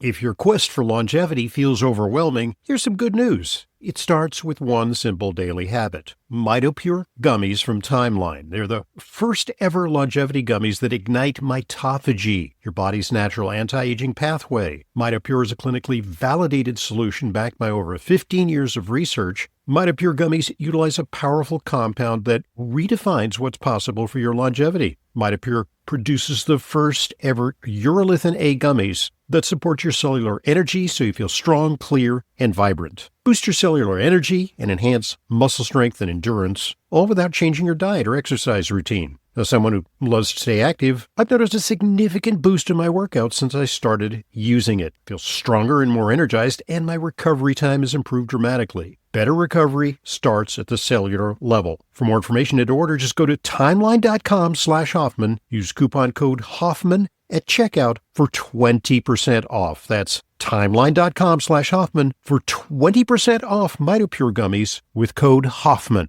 If your quest for longevity feels overwhelming, here's some good news. It starts with one simple daily habit. MitoPure gummies from Timeline. They're the first ever longevity gummies that ignite mitophagy, your body's natural anti-aging pathway. MitoPure is a clinically validated solution backed by over 15 years of research. MitoPure gummies utilize a powerful compound that redefines what's possible for your longevity. MitoPure produces the first ever urolithin A gummies that support your cellular energy so you feel strong, clear, and vibrant. Boost your cellular energy and enhance muscle strength and endurance, all without changing your diet or exercise routine. As someone who loves to stay active, I've noticed a significant boost in my workouts since I started using it. I feel stronger and more energized, and my recovery time has improved dramatically. Better recovery starts at the cellular level. For more information and to order, just go to timeline.com/Hoffman. Use coupon code Hoffman at checkout for 20% off. That's timeline.com/Hoffman for 20% off MitoPure gummies with code Hoffman.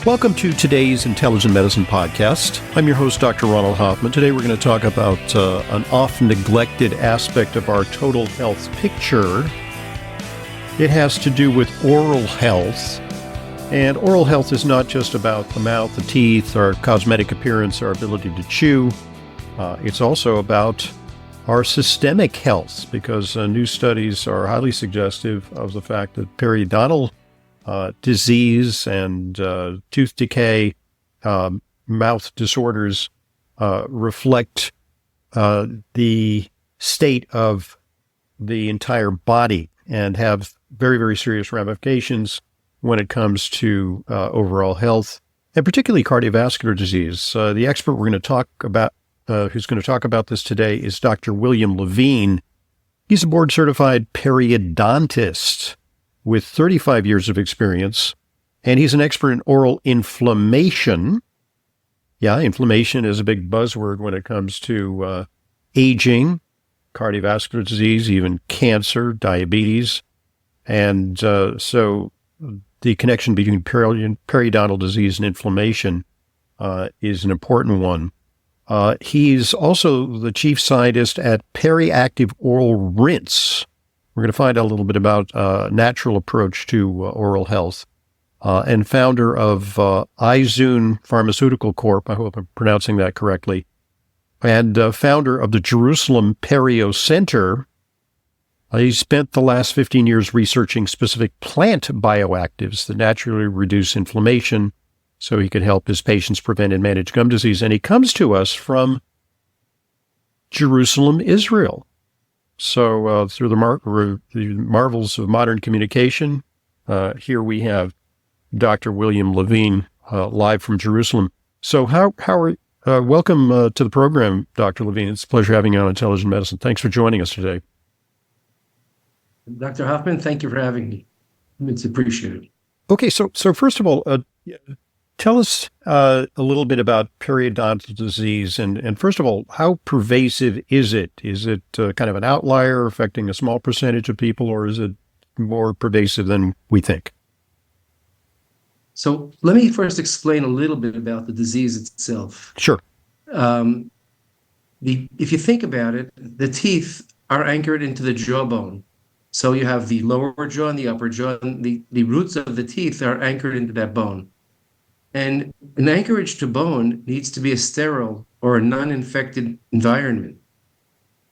Welcome to today's Intelligent Medicine Podcast. I'm your host, Dr. Ronald Hoffman. Today we're going to talk about an often neglected aspect of our total health picture. It has to do with oral health. And oral health is not just about the mouth, the teeth, our cosmetic appearance, our ability to chew. It's also about our systemic health, because new studies are highly suggestive of the fact that periodontal disease and tooth decay, mouth disorders reflect the state of the entire body and have very, very serious ramifications when it comes to overall health, and particularly cardiovascular disease. The expert we're going to talk about, who's going to talk about this today, is Dr. William Levine. He's a board-certified periodontist with 35 years of experience, and he's an expert in oral inflammation. Yeah, inflammation is a big buzzword when it comes to aging, cardiovascular disease, even cancer, diabetes. And so the connection between periodontal disease and inflammation is an important one. He's also the chief scientist at Periactive Oral Rinse. We're going to find out a little bit about a natural approach to oral health, and founder of Izun Pharmaceutical Corp. I hope I'm pronouncing that correctly. And founder of the Jerusalem Perio Center. He spent the last 15 years researching specific plant bioactives that naturally reduce inflammation so he could help his patients prevent and manage gum disease. And he comes to us from Jerusalem, Israel. So through the marvels of modern communication, here we have Dr. William Levine live from Jerusalem. So welcome to the program, Dr. Levine. It's a pleasure having you on Intelligent Medicine. Thanks for joining us today. Dr. Hoffman, thank you for having me. It's appreciated. Okay, so first of all, tell us a little bit about periodontal disease, and first of all, how pervasive is it? Is it kind of an outlier affecting a small percentage of people, or is it more pervasive than we think? So let me first explain a little bit about the disease itself. Sure. If you think about it, the teeth are anchored into the jawbone. So you have the lower jaw and the upper jaw, and the roots of the teeth are anchored into that bone. And an anchorage to bone needs to be a sterile or a non-infected environment.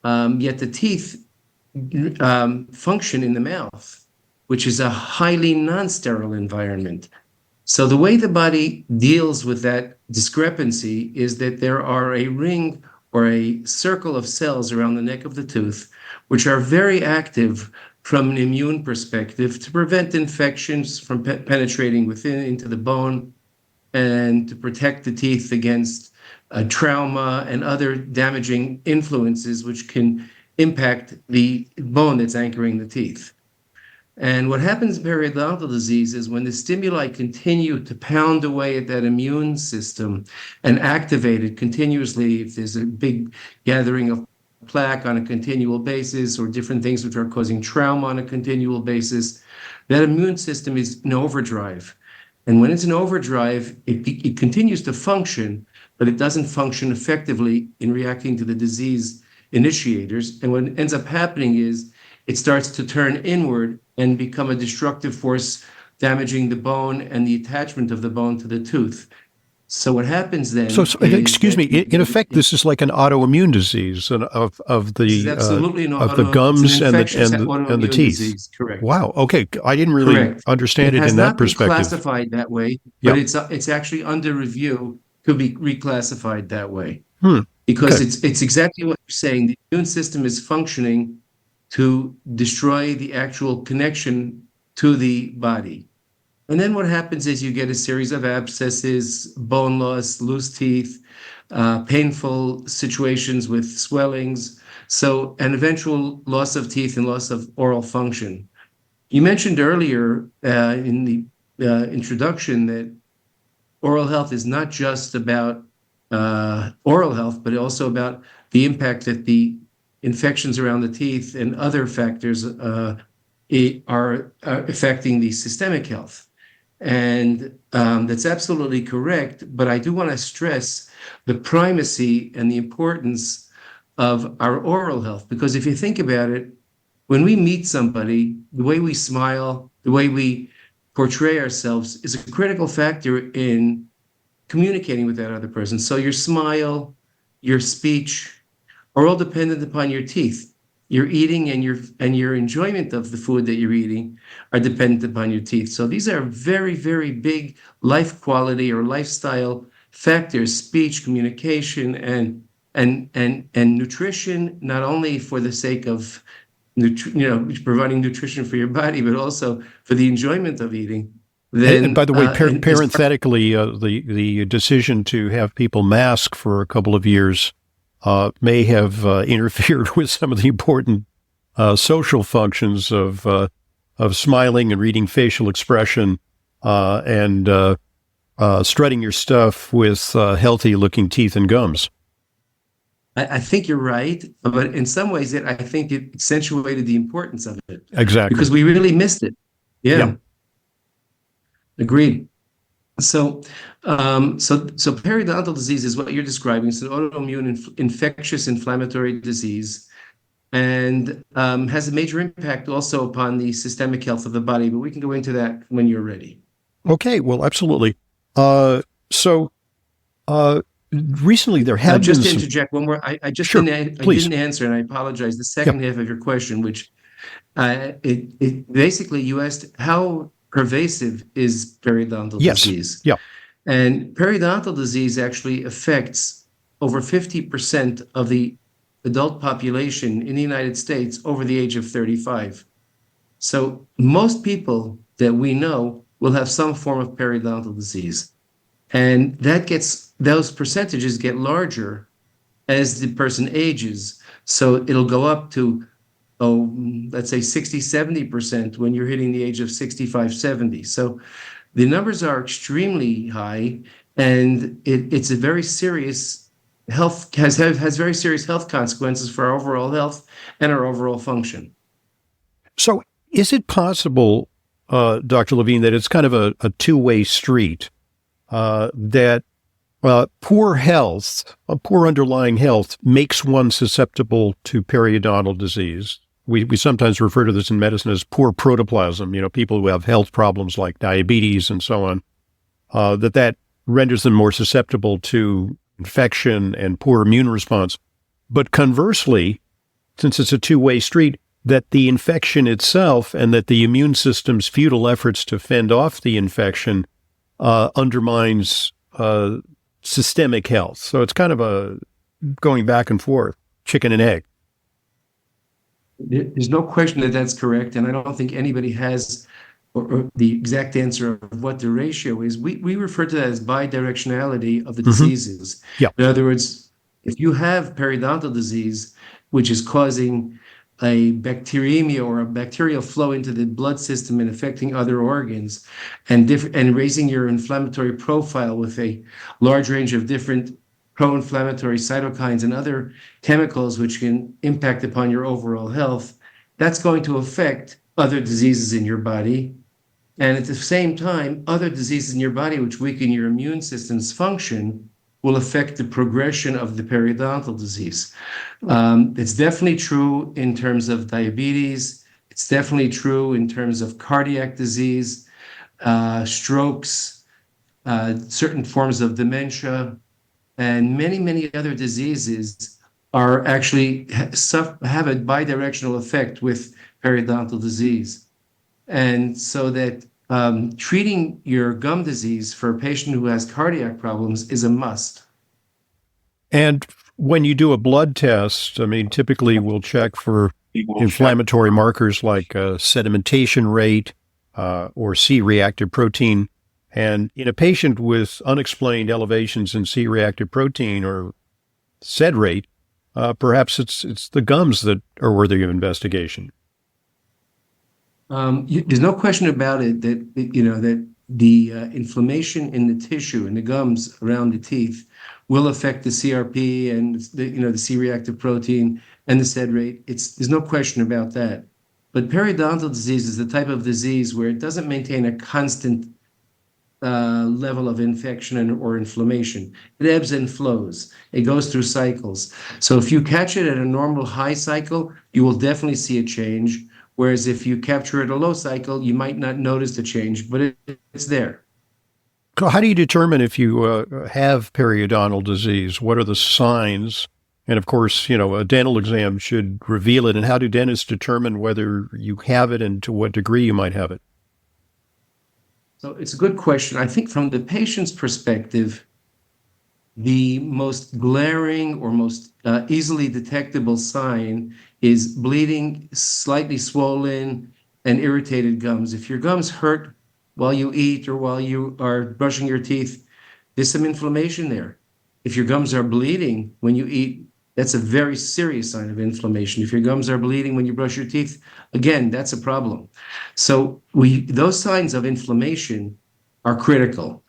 Yet the teeth function in the mouth, which is a highly non-sterile environment. So the way the body deals with that discrepancy is that there are a ring or a circle of cells around the neck of the tooth, which are very active from an immune perspective to prevent infections from penetrating into the bone, and to protect the teeth against trauma and other damaging influences which can impact the bone that's anchoring the teeth. And what happens in periodontal disease is when the stimuli continue to pound away at that immune system and activate it continuously, if there's a big gathering of plaque on a continual basis, or different things which are causing trauma on a continual basis, that immune system is in overdrive. And when it's in overdrive, it continues to function, but it doesn't function effectively in reacting to the disease initiators. And what ends up happening is it starts to turn inward and become a destructive force, damaging the bone and the attachment of the bone to the tooth. So what happens then So, is excuse that me. In effect, this is like an autoimmune disease of this is the absolutely an of the it's an gums and infectious the autoimmune teeth. disease. Correct. Wow. Okay, I didn't really Correct. understand It it has in that not been perspective. classified that way, but Yep. it's actually under review to be reclassified that way Hmm. because Okay. it's exactly what you're saying. The immune system is functioning to destroy the actual connection to the body. And then what happens is you get a series of abscesses, bone loss, loose teeth, painful situations with swellings, so an eventual loss of teeth and loss of oral function. You mentioned earlier in the introduction that oral health is not just about oral health, but also about the impact that the infections around the teeth and other factors are affecting the systemic health. And that's absolutely correct. But I do want to stress the primacy and the importance of our oral health, because if you think about it, when we meet somebody, the way we smile, the way we portray ourselves is a critical factor in communicating with that other person. So your smile, your speech are all dependent upon your teeth. Your eating and your enjoyment of the food that you're eating are dependent upon your teeth. So these are very, very big life quality or lifestyle factors, speech, communication, and nutrition, not only for the sake of providing nutrition for your body, but also for the enjoyment of eating. And by Then, the way, and as far parenthetically, the decision to have people mask for a couple of years may have interfered with some of the important social functions of smiling and reading facial expression and strutting your stuff with healthy-looking teeth and gums. I think you're right, but in some ways, I think it accentuated the importance of it Exactly. because we really missed it. Yeah. Yeah, agreed. So, so periodontal disease is what you're describing. It's an autoimmune infectious inflammatory disease, and has a major impact also upon the systemic health of the body. But we can go into that when you're ready. Okay. Well, absolutely. So recently there have Just been to some. interject one more, I just Sure. didn't I Please. didn't answer, and I apologize. The Yep. second half of your question, which it basically you asked how pervasive is periodontal Yes. disease, Yeah. and periodontal disease actually affects over 50% of the adult population in the United States over the age of 35. So most people that we know will have some form of periodontal disease. And those percentages get larger as the person ages. So it'll go up to, let's say 60, 70% when you're hitting the age of 65, 70. So the numbers are extremely high, and it's a very serious has very serious health consequences for our overall health and our overall function. So is it possible, Dr. Levine, that it's kind of a two-way street, that poor health, poor underlying health makes one susceptible to periodontal disease? We sometimes refer to this in medicine as poor protoplasm, people who have health problems like diabetes and so on, that renders them more susceptible to infection and poor immune response. But conversely, since it's a two-way street, that the infection itself and that the immune system's futile efforts to fend off the infection undermines systemic health. So it's kind of a going back and forth, chicken and egg. There's no question that that's correct, and I don't think anybody has or the exact answer of what the ratio is. We refer to that as bidirectionality of the Mm-hmm. diseases. Yeah. In other words, if you have periodontal disease, which is causing a bacteremia or a bacterial flow into the blood system and affecting other organs, and raising your inflammatory profile with a large range of different pro-inflammatory cytokines and other chemicals which can impact upon your overall health, that's going to affect other diseases in your body. And at the same time, other diseases in your body which weaken your immune system's function will affect the progression of the periodontal disease. It's definitely true in terms of diabetes. It's definitely true in terms of cardiac disease, strokes, certain forms of dementia, and many, many other diseases are actually have a bidirectional effect with periodontal disease. And so that treating your gum disease for a patient who has cardiac problems is a must. And when you do a blood test, I mean, typically we'll check for inflammatory markers like sedimentation rate or C-reactive protein. And in a patient with unexplained elevations in C-reactive protein or sed rate, perhaps it's the gums that are worthy of investigation. There's no question about it that that the inflammation in the tissue in the gums around the teeth will affect the CRP and the C-reactive protein and the sed rate. There's no question about that. But periodontal disease is the type of disease where it doesn't maintain a constant level of infection or inflammation. It ebbs and flows. It goes through cycles. So if you catch it at a normal high cycle, you will definitely see a change. Whereas if you capture at a low cycle, you might not notice the change, but it's there. How do you determine if you have periodontal disease? What are the signs? And of course, a dental exam should reveal it. And how do dentists determine whether you have it and to what degree you might have it? So it's a good question. I think from the patient's perspective, the most glaring or most easily detectable sign is bleeding, slightly swollen, and irritated gums. If your gums hurt while you eat or while you are brushing your teeth, there's some inflammation there. If your gums are bleeding when you eat, that's a very serious sign of inflammation. If your gums are bleeding when you brush your teeth, again, that's a problem. So those signs of inflammation are critical.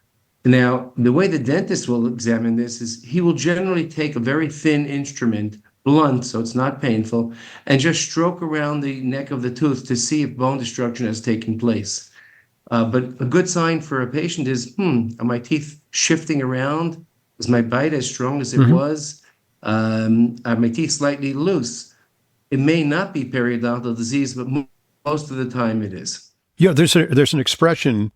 Now, the way the dentist will examine this is he will generally take a very thin instrument, blunt, so it's not painful, and just stroke around the neck of the tooth to see if bone destruction has taken place. But a good sign for a patient is, are my teeth shifting around? Is my bite as strong as it was? Are my teeth slightly loose? It may not be periodontal disease, but most of the time it is. Yeah, there's an expression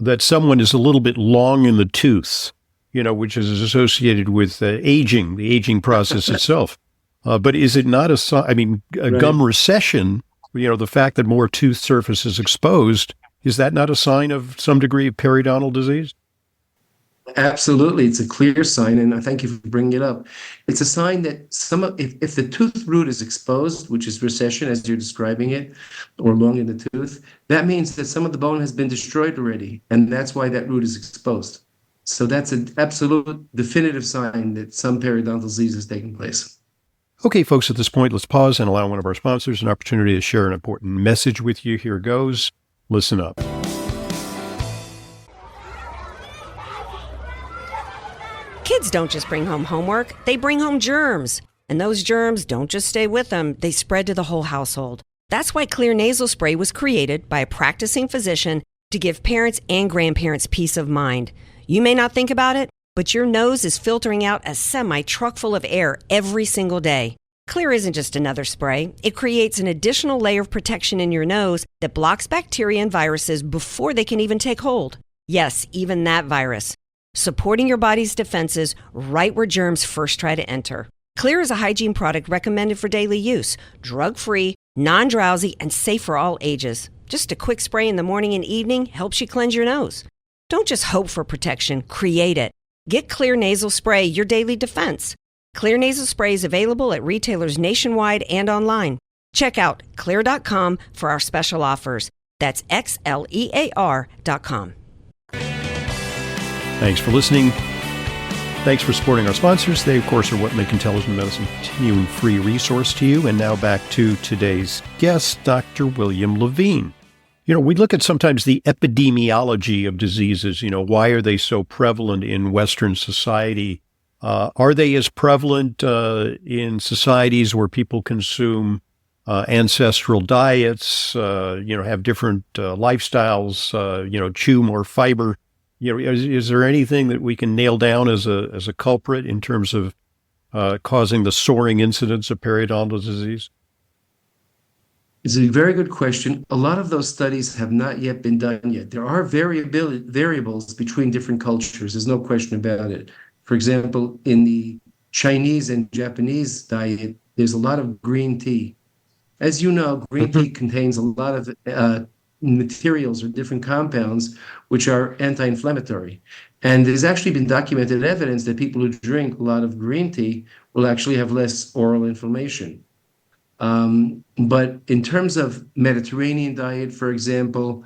that someone is a little bit long in the tooth, which is associated with aging, the aging process itself. But is it not a sign? I mean, Right. gum recession, the fact that more tooth surface is exposed, is that not a sign of some degree of periodontal disease? Absolutely. It's a clear sign, and I thank you for bringing it up. It's a sign that if the tooth root is exposed, which is recession as you're describing it, or long in the tooth, that means that some of the bone has been destroyed already, and that's why that root is exposed. So that's an absolute definitive sign that some periodontal disease is taking place. Okay, folks, at this point, let's pause and allow one of our sponsors an opportunity to share an important message with you. Here goes. Listen up. Kids don't just bring home homework, they bring home germs. And those germs don't just stay with them, they spread to the whole household. That's why Clear Nasal Spray was created by a practicing physician to give parents and grandparents peace of mind. You may not think about it, but your nose is filtering out a semi-truck full of air every single day. Clear isn't just another spray. It creates an additional layer of protection in your nose that blocks bacteria and viruses before they can even take hold. Yes, even that virus. Supporting your body's defenses right where germs first try to enter. Clear is a hygiene product recommended for daily use, drug-free, non-drowsy, and safe for all ages. Just a quick spray in the morning and evening helps you cleanse your nose. Don't just hope for protection, create it. Get Clear Nasal Spray, your daily defense. Clear Nasal Spray is available at retailers nationwide and online. Check out Xlear.com for our special offers. That's Xlear.com. Thanks for listening. Thanks for supporting our sponsors. They, of course, are what make intelligent medicine a continuing free resource to you. And now back to today's guest, Dr. William Levine. We look at sometimes the epidemiology of diseases. Why are they so prevalent in Western society? Are they as prevalent in societies where people consume ancestral diets, have different lifestyles, chew more fiber? Is there anything that we can nail down as a culprit in terms of causing the soaring incidence of periodontal disease? It's a very good question. A lot of those studies have not yet been done yet. There are variables between different cultures. There's no question about it. For example, in the Chinese and Japanese diet, there's a lot of green tea. As you know, green tea contains a lot of materials or different compounds which are anti-inflammatory. And there's actually been documented evidence that people who drink a lot of green tea will actually have less oral inflammation. But in terms of Mediterranean diet, for example,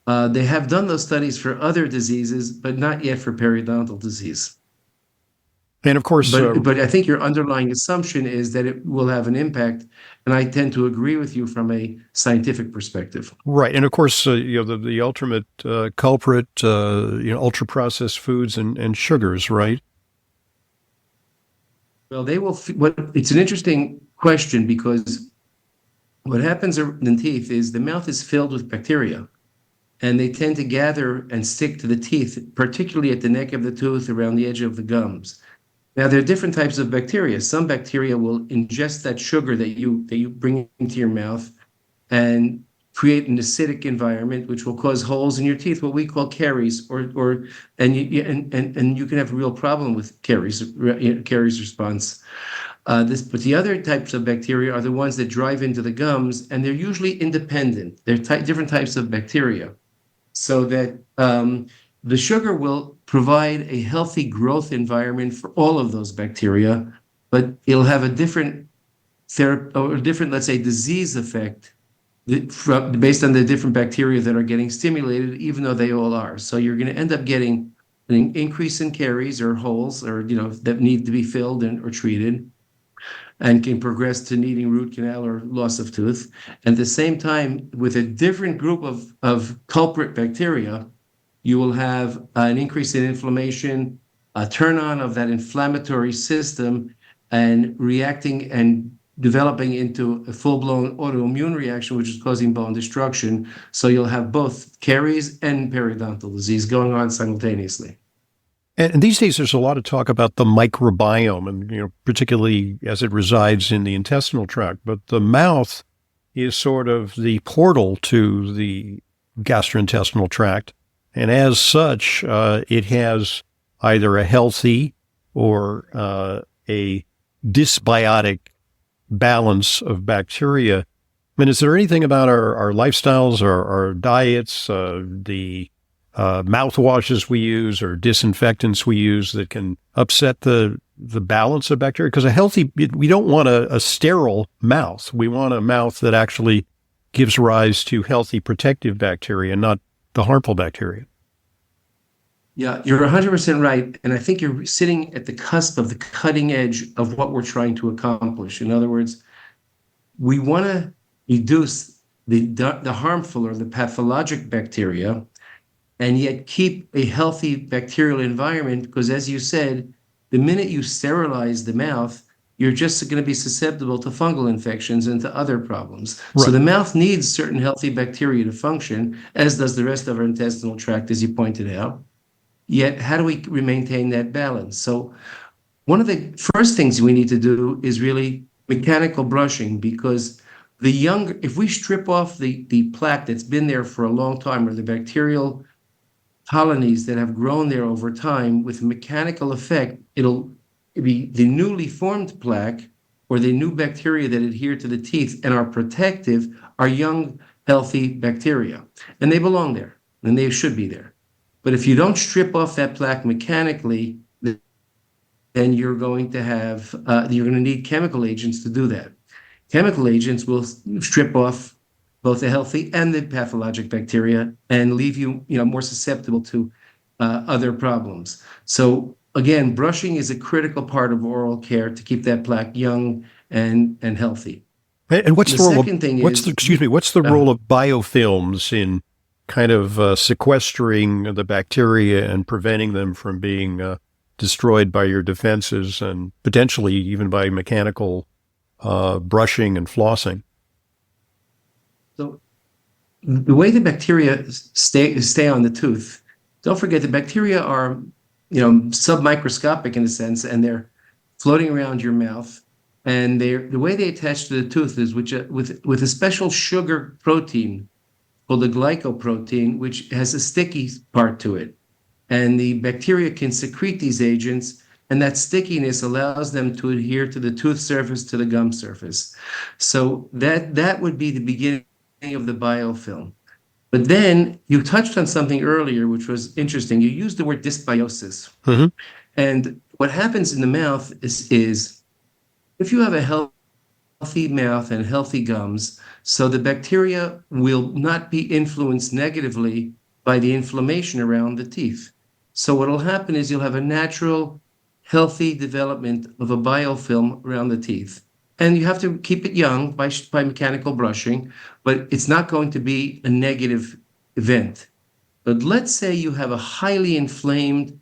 they have done those studies for other diseases, but not yet for periodontal disease. And of course, but I think your underlying assumption is that it will have an impact, and I tend to agree with you from a scientific perspective. right. And of course, the ultimate culprit, ultra processed foods and sugars, right? Well, it's an interesting question because what happens in teeth is the mouth is filled with bacteria, and they tend to gather and stick to the teeth, particularly at the neck of the tooth, around the edge of the gums. Now, there are different types of bacteria. Some bacteria will ingest that sugar that you bring into your mouth and create an acidic environment, which will cause holes in your teeth, what we call caries, and you can have a real problem with caries response. But the other types of bacteria are the ones that drive into the gums, and they're usually independent. They're different types of bacteria, so that the sugar will provide a healthy growth environment for all of those bacteria, but it'll have a different, let's say, disease effect based on the different bacteria that are getting stimulated, even though they all are. So you're going to end up getting an increase in caries or holes, or that need to be filled or treated, and can progress to needing root canal or loss of tooth. At the same time, with a different group of culprit bacteria, you will have an increase in inflammation, a turn on of that inflammatory system, and reacting and developing into a full-blown autoimmune reaction, which is causing bone destruction. So you'll have both caries and periodontal disease going on simultaneously. And these days, there's a lot of talk about the microbiome, and particularly as it resides in the intestinal tract. But the mouth is sort of the portal to the gastrointestinal tract. And as such, it has either a healthy or a dysbiotic balance of bacteria. I mean, is there anything about our lifestyles, our diets, the mouthwashes we use or disinfectants we use that can upset the balance of bacteria? Because we don't want a sterile mouth. We want a mouth that actually gives rise to healthy protective bacteria, not the harmful bacteria. Yeah, you're 100% right. And I think you're sitting at the cusp of the cutting edge of what we're trying to accomplish. In other words, we want to reduce the harmful or the pathologic bacteria, and yet keep a healthy bacterial environment, because as you said, the minute you sterilize the mouth, you're just going to be susceptible to fungal infections and to other problems. Right. So the mouth needs certain healthy bacteria to function, as does the rest of our intestinal tract, as you pointed out. Yet, how do we maintain that balance? So one of the first things we need to do is really mechanical brushing, because if we strip off the plaque that's been there for a long time, or the bacterial colonies that have grown there over time, with mechanical effect, it'll be the newly formed plaque or the new bacteria that adhere to the teeth and are protective are young, healthy bacteria. And they belong there, and they should be there. But if you don't strip off that plaque mechanically, then you're going to need chemical agents to do that. Chemical agents will strip off both the healthy and the pathologic bacteria and leave you, more susceptible to other problems. So again, brushing is a critical part of oral care to keep that plaque young and healthy. And what's the role of biofilms in kind of sequestering the bacteria and preventing them from being destroyed by your defenses and potentially even by mechanical brushing and flossing. So the way the bacteria stay on the tooth, don't forget the bacteria are, submicroscopic in a sense, and they're floating around your mouth. And the way they attach to the tooth is with a special sugar protein called the glycoprotein, which has a sticky part to it. And the bacteria can secrete these agents, and that stickiness allows them to adhere to the tooth surface, to the gum surface. So that would be the beginning of the biofilm. But then you touched on something earlier, which was interesting. You used the word dysbiosis. Mm-hmm. And what happens in the mouth is if you have a healthy mouth and healthy gums, so the bacteria will not be influenced negatively by the inflammation around the teeth. So what will happen is you'll have a natural, healthy development of a biofilm around the teeth. And you have to keep it young by mechanical brushing, but it's not going to be a negative event. But let's say you have a highly inflamed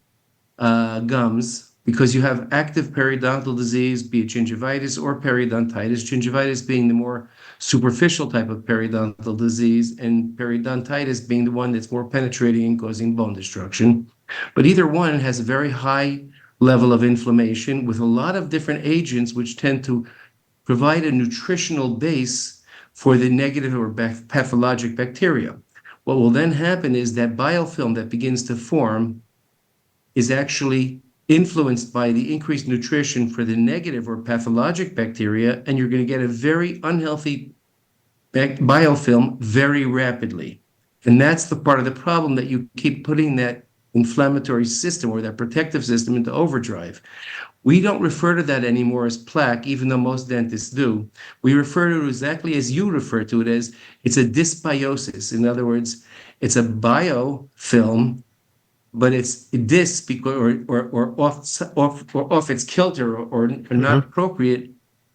gums because you have active periodontal disease, be it gingivitis or periodontitis, gingivitis being the more superficial type of periodontal disease, and periodontitis being the one that's more penetrating and causing bone destruction. But either one has a very high level of inflammation with a lot of different agents which tend to provide a nutritional base for the negative or pathologic bacteria. What will then happen is that biofilm that begins to form is actually influenced by the increased nutrition for the negative or pathologic bacteria, and you're going to get a very unhealthy biofilm very rapidly. And that's the part of the problem, that you keep putting that inflammatory system or that protective system into overdrive. We don't refer to that anymore as plaque, even though most dentists do. We refer to it exactly as you refer to it as, it's a dysbiosis. In other words, it's a biofilm, but it's dys because or off its kilter or not appropriate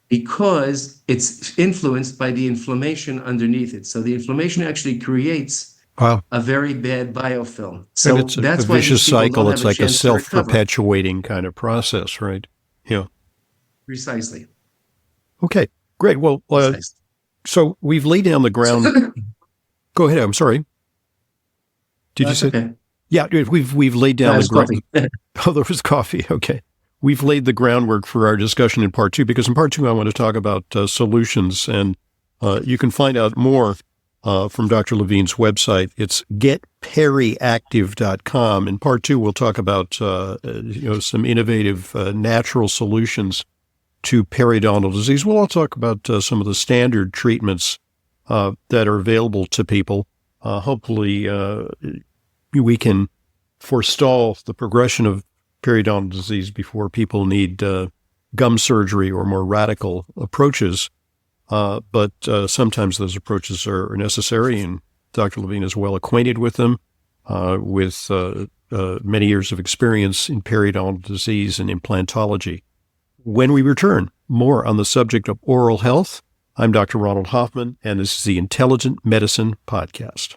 because it's influenced by the inflammation underneath it. So the inflammation actually creates a very bad biofilm. So and it's that's a why vicious cycle. It's like a self-perpetuating self-perpetuating kind of process, right? Yeah. Precisely. Okay, great. Well, so we've laid down the ground. Go ahead. I'm sorry. Did you say? Okay. Yeah, we've laid down the ground. Coffee. Oh, there was coffee. Okay. We've laid the groundwork for our discussion in part two, because in part two, I want to talk about solutions, and you can find out more from Dr. Levine's website. It's getperiactive.com. In part two, we'll talk about some innovative natural solutions to periodontal disease. We'll also talk about some of the standard treatments that are available to people. Hopefully, we can forestall the progression of periodontal disease before people need gum surgery or more radical approaches. But sometimes those approaches are necessary, and Dr. Levine is well acquainted with them, with many years of experience in periodontal disease and implantology. When we return, more on the subject of oral health. I'm Dr. Ronald Hoffman, and this is the Intelligent Medicine Podcast.